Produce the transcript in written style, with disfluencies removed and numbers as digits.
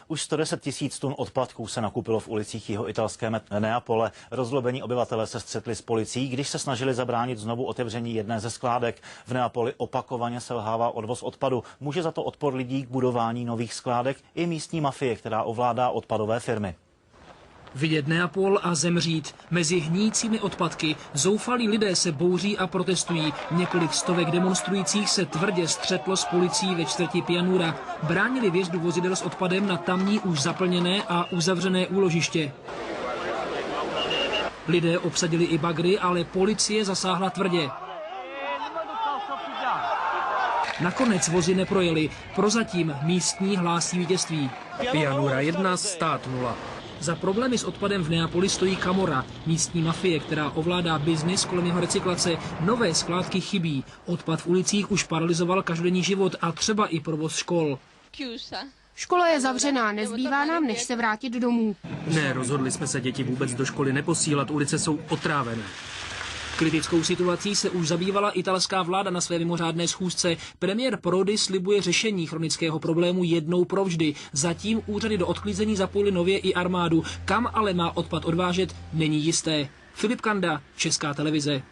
Už 110 000 tun odpadků se nakupilo v ulicích jihoitalském Neapole. Rozlobení obyvatelé se střetli s policií, když se snažili zabránit znovu otevření jedné ze skládek. V Neapoli opakovaně selhává odvoz odpadu. Může za to odpor lidí k budování nových skládek i místní mafie, která ovládá odpadové firmy. Vidět Neapol a zemřít. Mezi hníjícími odpadky zoufalí lidé se bouří a protestují. Několik stovek demonstrujících se tvrdě střetlo s policií ve čtvrti Pianura. Bránili vjezdu vozidel s odpadem na tamní už zaplněné a uzavřené úložiště. Lidé obsadili i bagry, ale policie zasáhla tvrdě. Nakonec vozy neprojeli. Prozatím místní hlásí vítězství. Pianura 1, stát 0. Za problémy s odpadem v Neapoli stojí Camorra, místní mafie, která ovládá biznis kolem jeho recyklace. Nové skládky chybí. Odpad v ulicích už paralyzoval každodenní život a třeba i provoz škol. Škola je zavřená, nezbývá nám, než se vrátit domů. Ne, rozhodli jsme se děti vůbec do školy neposílat, ulice jsou otrávené. Kritickou situací se už zabývala italská vláda na své mimořádné schůzce. Premiér Prodi slibuje řešení chronického problému jednou provždy. Zatím úřady do odklízení zapojily nově i armádu. Kam ale má odpad odvážet, není jisté. Filip Kanda, Česká televize.